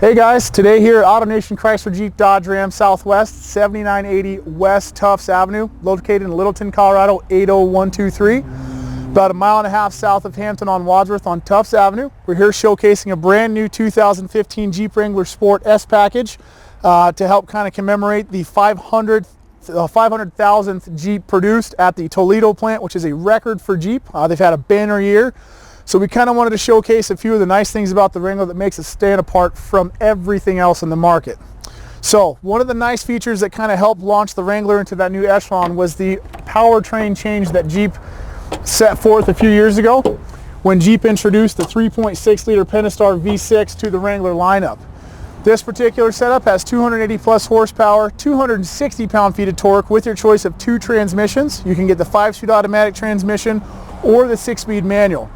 Hey guys, today here at AutoNation Chrysler Jeep Dodge Ram Southwest, 7980 West Tufts Avenue, located in Littleton, Colorado, 80123. About a mile and a half south of Hampton on Wadsworth on Tufts Avenue. We're here showcasing a brand new 2015 Jeep Wrangler Sport S package to help kind of commemorate the 500,000th Jeep produced at the Toledo plant, which is a record for Jeep. They've had a banner year. So we kind of wanted to showcase a few of the nice things about the Wrangler that makes it stand apart from everything else in the market. So one of the nice features that kind of helped launch the Wrangler into that new echelon was the powertrain change that Jeep set forth a few years ago when Jeep introduced the 3.6 liter Pentastar V6 to the Wrangler lineup. This particular setup has 280 plus horsepower, 260 pound-feet of torque with your choice of two transmissions. You can get the 5-speed automatic transmission or the 6-speed manual.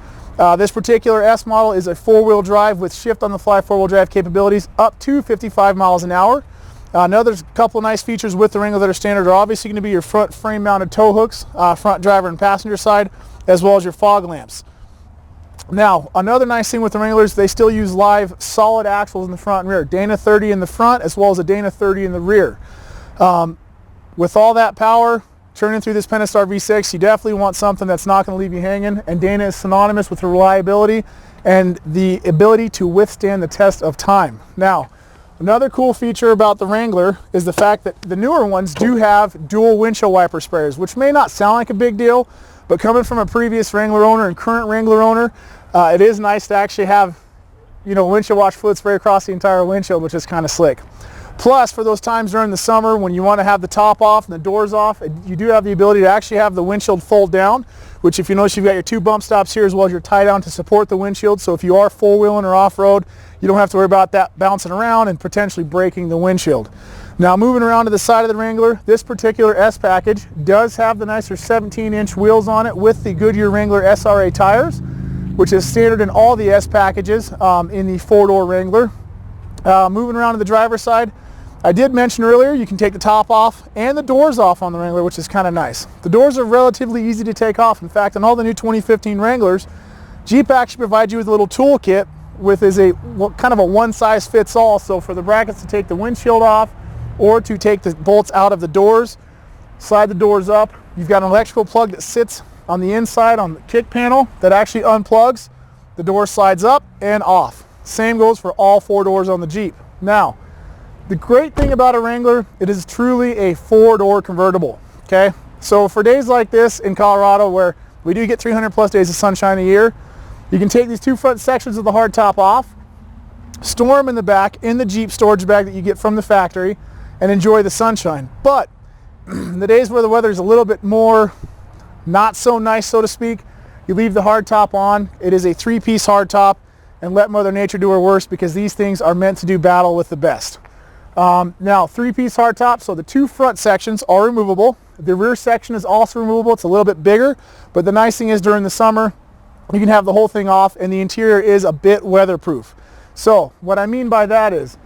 This particular S model is a 4-wheel drive with shift-on-the-fly 4-wheel drive capabilities up to 55 miles an hour. Another couple of nice features with the Wrangler that are standard are obviously going to be your front frame-mounted tow hooks, front driver and passenger side, as well as your fog lamps. Now, another nice thing with the Wranglers, they still use live solid axles in the front and rear. Dana 30 in the front as well as a Dana 30 in the rear. With all that power turning through this Pentastar V6, you definitely want something that's not going to leave you hanging, and Dana is synonymous with reliability and the ability to withstand the test of time. Now, another cool feature about the Wrangler is the fact that the newer ones do have dual windshield wiper sprayers, which may not sound like a big deal, but coming from a previous Wrangler owner and current Wrangler owner, it is nice to actually have, windshield wash fluid spray across the entire windshield, which is kind of slick. Plus, for those times during the summer when you want to have the top off and the doors off, you do have the ability to actually have the windshield fold down, which if you notice, you've got your two bump stops here as well as your tie down to support the windshield. So if you are four-wheeling or off-road, you don't have to worry about that bouncing around and potentially breaking the windshield. Now, moving around to the side of the Wrangler, this particular S package does have the nicer 17-inch wheels on it with the Goodyear Wrangler SRA tires, which is standard in all the S packages in the four-door Wrangler. Moving around to the driver's side, I did mention earlier you can take the top off and the doors off on the Wrangler, which is kind of nice. The doors are relatively easy to take off. In fact, on all the new 2015 Wranglers, Jeep actually provides you with a little toolkit with kind of a one-size-fits-all. So for the brackets to take the windshield off or to take the bolts out of the doors, slide the doors up. You've got an electrical plug that sits on the inside on the kick panel that actually unplugs. The door slides up and off. Same goes for all four doors on the Jeep. Now, the great thing about a Wrangler, it is truly a four-door convertible, okay? So for days like this in Colorado where we do get 300 plus days of sunshine a year, you can take these two front sections of the hardtop off, store them in the back in the Jeep storage bag that you get from the factory, and enjoy the sunshine. But in the days where the weather is a little bit more not so nice, so to speak, you leave the hardtop on. It is a three-piece hardtop, and let Mother Nature do her worst because these things are meant to do battle with the best. Now, three-piece hardtop, so the two front sections are removable. The rear section is also removable. It's a little bit bigger, but the nice thing is during the summer, you can have the whole thing off, and the interior is a bit weatherproof. So what I mean by that is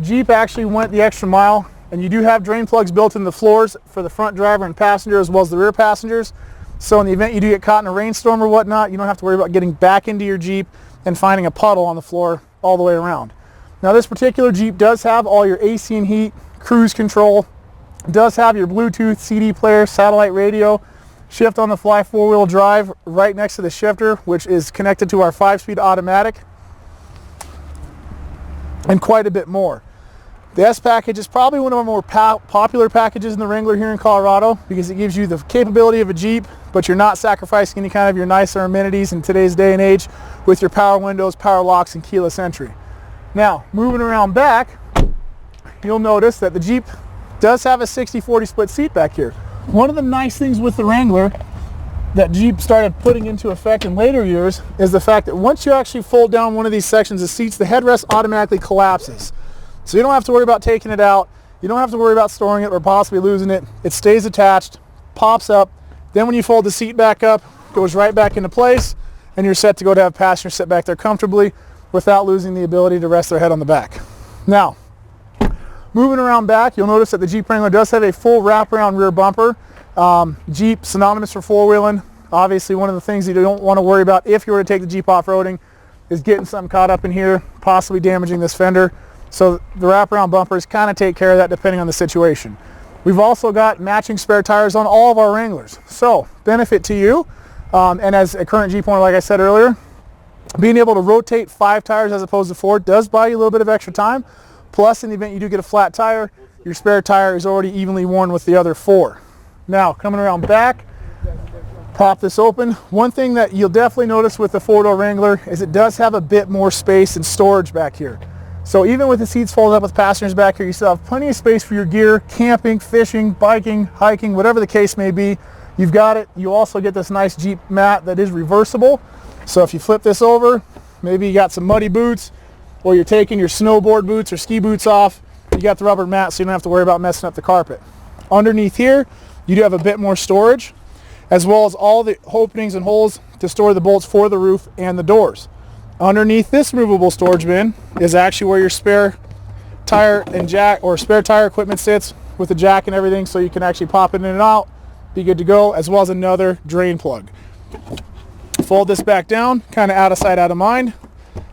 Jeep actually went the extra mile, and you do have drain plugs built in the floors for the front driver and passenger as well as the rear passengers. So in the event you do get caught in a rainstorm or whatnot, you don't have to worry about getting back into your Jeep and finding a puddle on the floor all the way around. Now, this particular Jeep does have all your AC and heat, cruise control, does have your Bluetooth, CD player, satellite radio, shift on the fly 4-wheel drive right next to the shifter, which is connected to our 5-speed automatic, and quite a bit more. The S package is probably one of our more popular packages in the Wrangler here in Colorado because it gives you the capability of a Jeep, but you're not sacrificing any kind of your nicer amenities in today's day and age with your power windows, power locks, and keyless entry. Now, moving around back, you'll notice that the Jeep does have a 60-40 split seat back here. One of the nice things with the Wrangler that Jeep started putting into effect in later years is the fact that once you actually fold down one of these sections of seats, the headrest automatically collapses. So you don't have to worry about taking it out. You don't have to worry about storing it or possibly losing it. It stays attached, pops up. Then when you fold the seat back up, it goes right back into place, and you're set to go to have passengers sit back there comfortably without losing the ability to rest their head on the back. Now, moving around back, you'll notice that the Jeep Wrangler does have a full wraparound rear bumper. Jeep, synonymous for four-wheeling. Obviously, one of the things you don't want to worry about if you were to take the Jeep off-roading is getting something caught up in here, possibly damaging this fender. So the wraparound bumpers kind of take care of that depending on the situation. We've also got matching spare tires on all of our Wranglers. So benefit to you, and as a current Jeep owner, like I said earlier, being able to rotate 5 tires as opposed to 4 does buy you a little bit of extra time. Plus, in the event you do get a flat tire, your spare tire is already evenly worn with the other 4. Now, coming around back, pop this open. One thing that you'll definitely notice with the 4-door Wrangler is it does have a bit more space and storage back here. So even with the seats folded up with passengers back here, you still have plenty of space for your gear, camping, fishing, biking, hiking, whatever the case may be. You've got it. You also get this nice Jeep mat that is reversible. So if you flip this over, maybe you got some muddy boots, or you're taking your snowboard boots or ski boots off, you got the rubber mat so you don't have to worry about messing up the carpet. Underneath here, you do have a bit more storage, as well as all the openings and holes to store the bolts for the roof and the doors. Underneath this movable storage bin is actually where your spare tire and jack or spare tire equipment sits with the jack and everything, so you can actually pop it in and out, be good to go, as well as another drain plug. Fold this back down, kind of out of sight, out of mind,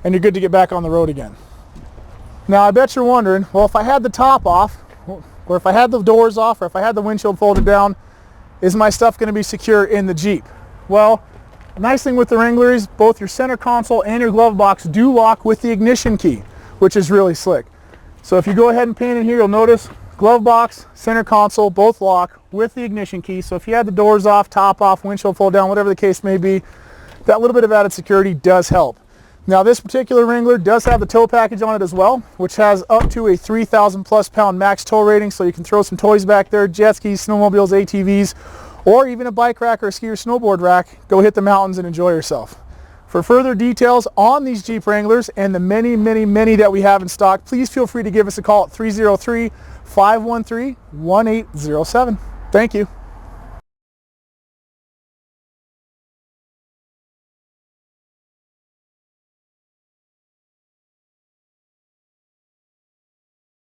and you're good to get back on the road again. Now I bet you're wondering, well, if I had the top off, or if I had the doors off, or if I had the windshield folded down, is my stuff going to be secure in the Jeep? Well, the nice thing with the Wrangler is both your center console and your glove box do lock with the ignition key, which is really slick. So if you go ahead and pan in here, you'll notice glove box, center console, both lock with the ignition key. So if you had the doors off, top off, windshield fold down, whatever the case may be, that little bit of added security does help. Now this particular Wrangler does have the tow package on it as well, which has up to a 3,000 plus pound max tow rating, so you can throw some toys back there, jet skis, snowmobiles, ATVs, or even a bike rack or a ski or snowboard rack. Go hit the mountains and enjoy yourself. For further details on these Jeep Wranglers and the many, many, many that we have in stock, please feel free to give us a call at 303-513-1807. Thank you.